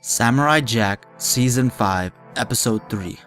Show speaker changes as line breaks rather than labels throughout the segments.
Samurai Jack, Season 5, Episode 3.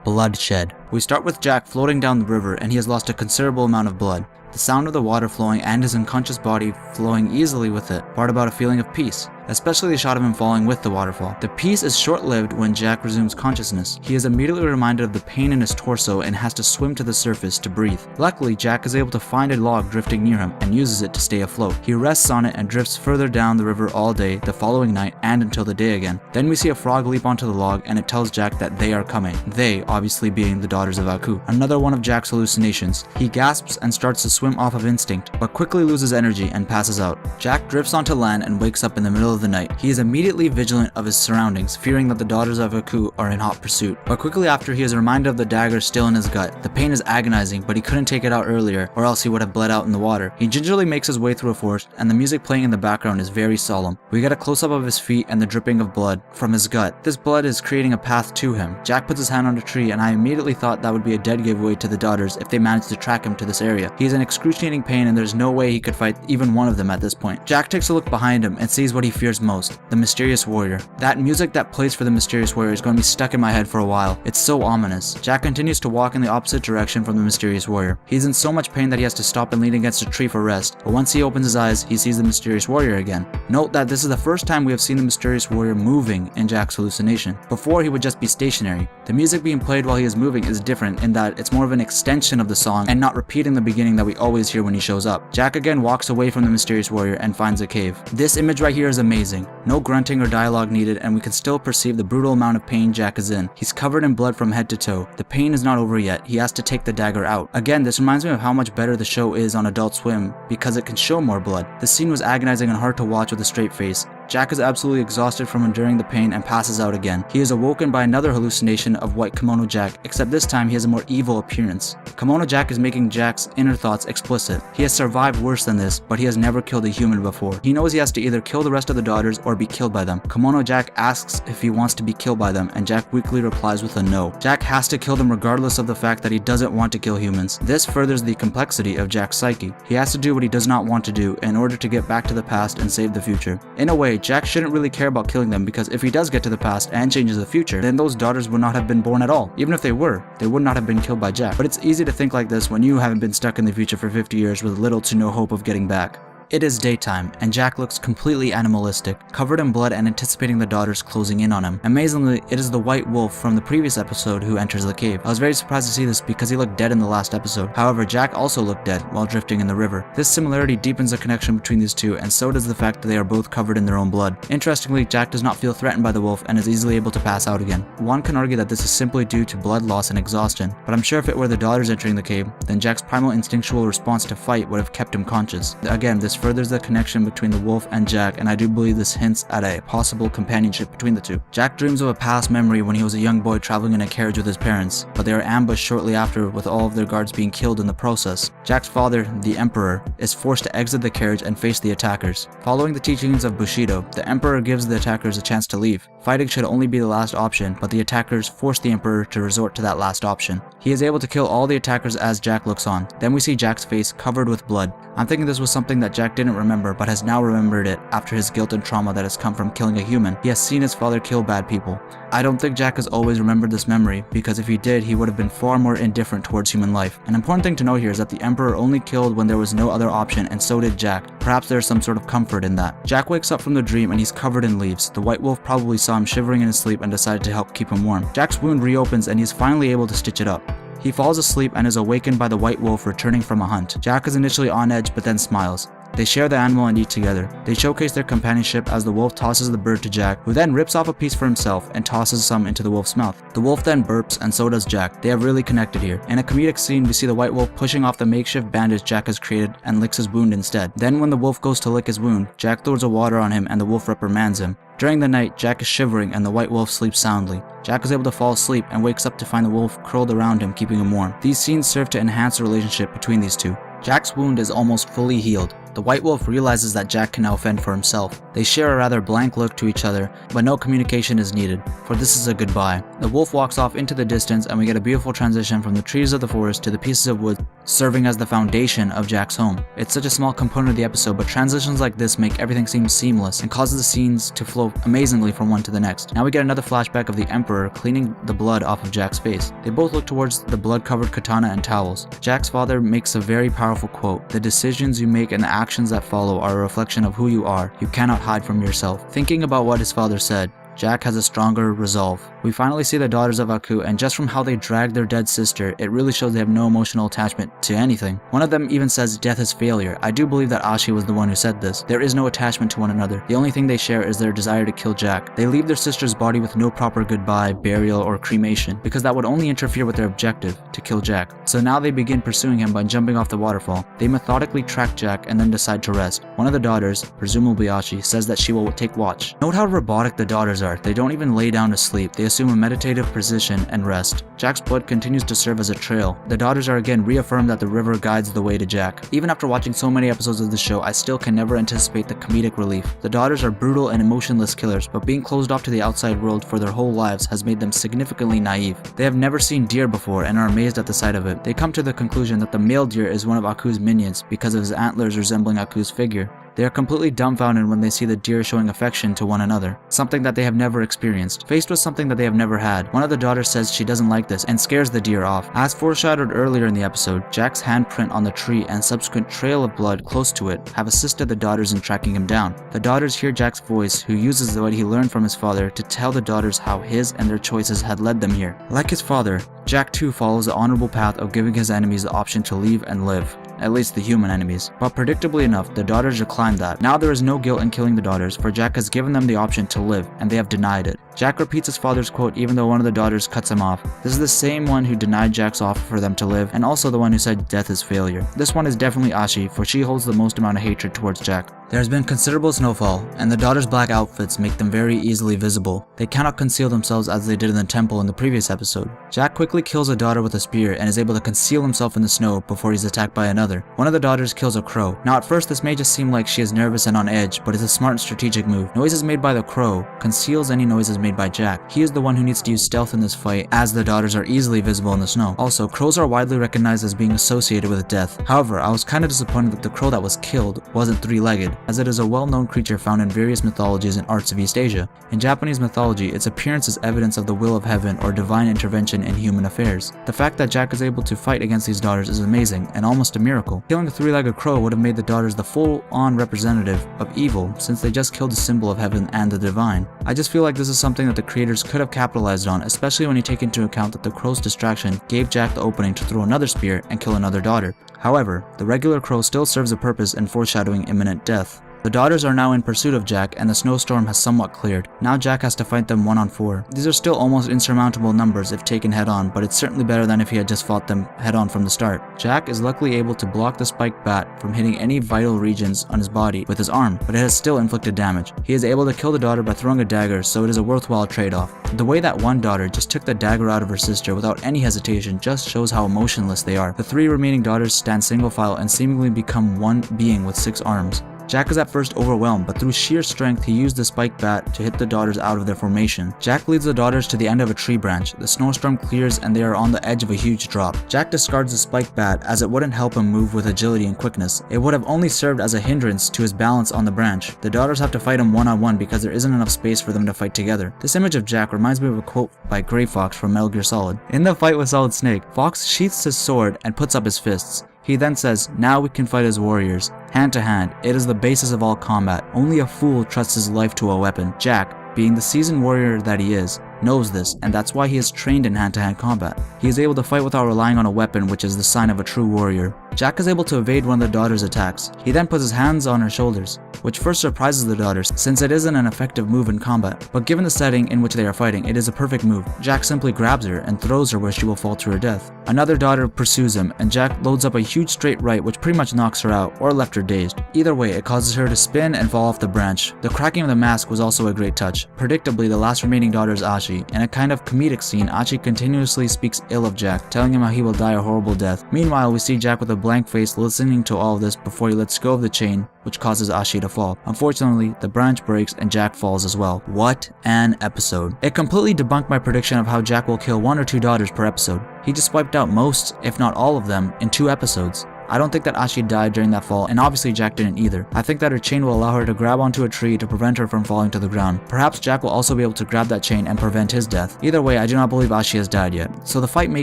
Bloodshed. We start with Jack floating down the river and he has lost a considerable amount of blood. The sound of the water flowing and his unconscious body flowing easily with it brought about a feeling of peace, especially the shot of him falling with the waterfall. The peace is short-lived when Jack resumes consciousness. He is immediately reminded of the pain in his torso and has to swim to the surface to breathe. Luckily, Jack is able to find a log drifting near him and uses it to stay afloat. He rests on it and drifts further down the river all day, the following night, and until the day again. Then we see a frog leap onto the log and it tells Jack that they are coming. They, obviously being the daughters of Aku. Another one of Jack's hallucinations. He gasps and starts to swim off of instinct, but quickly loses energy and passes out. Jack drifts onto land and wakes up in the middle of the night. He is immediately vigilant of his surroundings, fearing that the daughters of Aku are in hot pursuit. But quickly after, he is reminded of the dagger still in his gut. The pain is agonizing, but he couldn't take it out earlier, or else he would have bled out in the water. He gingerly makes his way through a forest, and the music playing in the background is very solemn. We get a close-up of his feet and the dripping of blood from his gut. This blood is creating a path to him. Jack puts his hand on a tree, and I immediately thought that would be a dead giveaway to the daughters if they managed to track him to this area. He is in excruciating pain, and there's no way he could fight even one of them at this point. Jack takes a look behind him and sees what he fears most, the mysterious warrior. That music that plays for the mysterious warrior is going to be stuck in my head for a while. It's so ominous. Jack continues to walk in the opposite direction from the mysterious warrior. He's in so much pain that he has to stop and lean against a tree for rest, but once he opens his eyes, he sees the mysterious warrior again. Note that this is the first time we have seen the mysterious warrior moving in Jack's hallucination. Before, he would just be stationary. The music being played while he is moving is different in that it's more of an extension of the song and not repeating the beginning that we always hear when he shows up. Jack again walks away from the mysterious warrior and finds a cave. This image right here is amazing. No grunting or dialogue needed, and we can still perceive the brutal amount of pain Jack is in. He's covered in blood from head to toe. The pain is not over yet. He has to take the dagger out. Again, this reminds me of how much better the show is on Adult Swim because it can show more blood. The scene was agonizing and hard to watch with a straight face. Jack is absolutely exhausted from enduring the pain and passes out again. He is awoken by another hallucination of White Kimono Jack, except this time he has a more evil appearance. Kimono Jack is making Jack's inner thoughts explicit. He has survived worse than this, but he has never killed a human before. He knows he has to either kill the rest of the daughters or be killed by them. Kimono Jack asks if he wants to be killed by them, and Jack weakly replies with a no. Jack has to kill them regardless of the fact that he doesn't want to kill humans. This furthers the complexity of Jack's psyche. He has to do what he does not want to do in order to get back to the past and save the future. In a way, Jack shouldn't really care about killing them because if he does get to the past and changes the future, then those daughters would not have been born at all. Even if they were, they would not have been killed by Jack. But it's easy to think like this when you haven't been stuck in the future for 50 years with little to no hope of getting back. It is daytime, and Jack looks completely animalistic, covered in blood and anticipating the daughters closing in on him. Amazingly, it is the white wolf from the previous episode who enters the cave. I was very surprised to see this because he looked dead in the last episode. However, Jack also looked dead while drifting in the river. This similarity deepens the connection between these two, and so does the fact that they are both covered in their own blood. Interestingly, Jack does not feel threatened by the wolf and is easily able to pass out again. One can argue that this is simply due to blood loss and exhaustion, but I'm sure if it were the daughters entering the cave, then Jack's primal instinctual response to fight would have kept him conscious. Again, this furthers the connection between the wolf and Jack, and I do believe this hints at a possible companionship between the two. Jack dreams of a past memory when he was a young boy traveling in a carriage with his parents, but they are ambushed shortly after with all of their guards being killed in the process. Jack's father, the Emperor, is forced to exit the carriage and face the attackers. Following the teachings of Bushido, the Emperor gives the attackers a chance to leave. Fighting should only be the last option, but the attackers force the Emperor to resort to that last option. He is able to kill all the attackers as Jack looks on. Then we see Jack's face covered with blood. I'm thinking this was something that Jack didn't remember, but has now remembered it after his guilt and trauma that has come from killing a human. He has seen his father kill bad people. I don't think Jack has always remembered this memory, because if he did, he would have been far more indifferent towards human life. An important thing to know here is that the Emperor only killed when there was no other option, and so did Jack. Perhaps there's some sort of comfort in that. Jack wakes up from the dream and he's covered in leaves. The white wolf probably saw him shivering in his sleep and decided to help keep him warm. Jack's wound reopens and he's finally able to stitch it up. He falls asleep and is awakened by the white wolf returning from a hunt. Jack is initially on edge but then smiles. They share the animal and eat together. They showcase their companionship as the wolf tosses the bird to Jack, who then rips off a piece for himself and tosses some into the wolf's mouth. The wolf then burps and so does Jack. They have really connected here. In a comedic scene, we see the white wolf pushing off the makeshift bandage Jack has created and licks his wound instead. Then when the wolf goes to lick his wound, Jack throws a water on him and the wolf reprimands him. During the night, Jack is shivering and the white wolf sleeps soundly. Jack is able to fall asleep and wakes up to find the wolf curled around him, keeping him warm. These scenes serve to enhance the relationship between these two. Jack's wound is almost fully healed. The white wolf realizes that Jack can now fend for himself. They share a rather blank look to each other, but no communication is needed, for this is a goodbye. The wolf walks off into the distance and we get a beautiful transition from the trees of the forest to the pieces of wood serving as the foundation of Jack's home. It's such a small component of the episode, but transitions like this make everything seem seamless and causes the scenes to flow amazingly from one to the next. Now we get another flashback of the Emperor cleaning the blood off of Jack's face. They both look towards the blood-covered katana and towels. Jack's father makes a very powerful quote: "The decisions you make and the actions that follow are a reflection of who you are. You cannot hide from yourself." Thinking about what his father said, Jack has a stronger resolve. We finally see the daughters of Aku, and just from how they drag their dead sister, it really shows they have no emotional attachment to anything. One of them even says death is failure. I do believe that Ashi was the one who said this. There is no attachment to one another. The only thing they share is their desire to kill Jack. They leave their sister's body with no proper goodbye, burial, or cremation, because that would only interfere with their objective, to kill Jack. So now they begin pursuing him by jumping off the waterfall. They methodically track Jack and then decide to rest. One of the daughters, presumably Ashi, says that she will take watch. Note how robotic the daughters are. They don't even lay down to sleep. They assume a meditative position and rest. Jack's blood continues to serve as a trail. The daughters are again reaffirmed that the river guides the way to Jack. Even after watching so many episodes of the show, I still can never anticipate the comedic relief. The daughters are brutal and emotionless killers, but being closed off to the outside world for their whole lives has made them significantly naive. They have never seen deer before and are amazed at the sight of it. They come to the conclusion that the male deer is one of Aku's minions because of his antlers resembling Aku's figure. They are completely dumbfounded when they see the deer showing affection to one another, something that they have never experienced. Faced with something that they have never had, one of the daughters says she doesn't like this and scares the deer off. As foreshadowed earlier in the episode, Jack's handprint on the tree and subsequent trail of blood close to it have assisted the daughters in tracking him down. The daughters hear Jack's voice, who uses what he learned from his father to tell the daughters how his and their choices had led them here. Like his father, Jack too follows the honorable path of giving his enemies the option to leave and live. At least the human enemies. But predictably enough, the daughters declined that. Now there is no guilt in killing the daughters, for Jack has given them the option to live, and they have denied it. Jack repeats his father's quote even though one of the daughters cuts him off. This is the same one who denied Jack's offer for them to live, and also the one who said death is failure. This one is definitely Ashi, for she holds the most amount of hatred towards Jack. There has been considerable snowfall, and the daughters' black outfits make them very easily visible. They cannot conceal themselves as they did in the temple in the previous episode. Jack quickly kills a daughter with a spear and is able to conceal himself in the snow before he's attacked by another. One of the daughters kills a crow. Now at first this may just seem like she is nervous and on edge, but it's a smart and strategic move. Noises made by the crow conceals any noises made by Jack. He is the one who needs to use stealth in this fight, as the daughters are easily visible in the snow. Also, crows are widely recognized as being associated with death. However, I was kind of disappointed that the crow that was killed wasn't three-legged, as it is a well-known creature found in various mythologies and arts of East Asia. In Japanese mythology, its appearance is evidence of the will of heaven or divine intervention in human affairs. The fact that Jack is able to fight against these daughters is amazing and almost a miracle. Killing a three-legged crow would have made the daughters the full-on representative of evil, since they just killed the symbol of heaven and the divine. I just feel like this is something that the creators could have capitalized on, especially when you take into account that the crow's distraction gave Jack the opening to throw another spear and kill another daughter. However, the regular crow still serves a purpose in foreshadowing imminent death. The daughters are now in pursuit of Jack, and the snowstorm has somewhat cleared. Now Jack has to fight them 1-on-4. These are still almost insurmountable numbers if taken head-on, but it's certainly better than if he had just fought them head-on from the start. Jack is luckily able to block the spiked bat from hitting any vital regions on his body with his arm, but it has still inflicted damage. He is able to kill the daughter by throwing a dagger, so it is a worthwhile trade-off. The way that one daughter just took the dagger out of her sister without any hesitation just shows how emotionless they are. The three remaining daughters stand single file and seemingly become one being with 6 arms. Jack is at first overwhelmed, but through sheer strength he used the spiked bat to hit the daughters out of their formation. Jack leads the daughters to the end of a tree branch. The snowstorm clears and they are on the edge of a huge drop. Jack discards the spiked bat as it wouldn't help him move with agility and quickness. It would have only served as a hindrance to his balance on the branch. The daughters have to fight him one-on-one because there isn't enough space for them to fight together. This image of Jack reminds me of a quote by Grey Fox from Metal Gear Solid. In the fight with Solid Snake, Fox sheaths his sword and puts up his fists. He then says, "Now we can fight as warriors, hand to hand. It is the basis of all combat. Only a fool trusts his life to a weapon." Jack, being the seasoned warrior that he is, knows this, and that's why he is trained in hand-to-hand combat. He is able to fight without relying on a weapon, which is the sign of a true warrior. Jack is able to evade one of the daughter's attacks. He then puts his hands on her shoulders, which first surprises the daughters since it isn't an effective move in combat. But given the setting in which they are fighting, it is a perfect move. Jack simply grabs her and throws her where she will fall to her death. Another daughter pursues him, and Jack loads up a huge straight right which pretty much knocks her out, or left her dazed. Either way, it causes her to spin and fall off the branch. The cracking of the mask was also a great touch. Predictably, the last remaining daughter is Ashi. Ashi. In a kind of comedic scene, Ashi continuously speaks ill of Jack, telling him how he will die a horrible death. Meanwhile, we see Jack with a blank face listening to all of this before he lets go of the chain, which causes Ashi to fall. Unfortunately, the branch breaks and Jack falls as well. What an episode. It completely debunked my prediction of how Jack will kill 1 or 2 daughters per episode. He just wiped out most, if not all of them, in 2 episodes. I don't think that Ashi died during that fall, and obviously Jack didn't either. I think that her chain will allow her to grab onto a tree to prevent her from falling to the ground. Perhaps Jack will also be able to grab that chain and prevent his death. Either way, I do not believe Ashi has died yet. So the fight may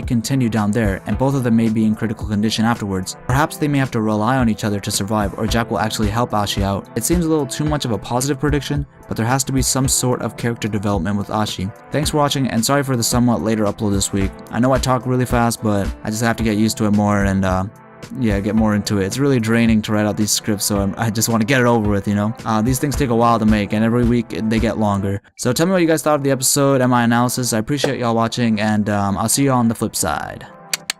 continue down there, and both of them may be in critical condition afterwards. Perhaps they may have to rely on each other to survive, or Jack will actually help Ashi out. It seems a little too much of a positive prediction, but there has to be some sort of character development with Ashi. Thanks for watching, and sorry for the somewhat later upload this week. I know I talk really fast, but I just have to get used to it more and yeah, get more into it. It's really draining to write out these scripts, so I just want to get it over with, you know? These things take a while to make, and every week they get longer. So tell me what you guys thought of the episode and my analysis. I appreciate y'all watching, and I'll see you on the flip side.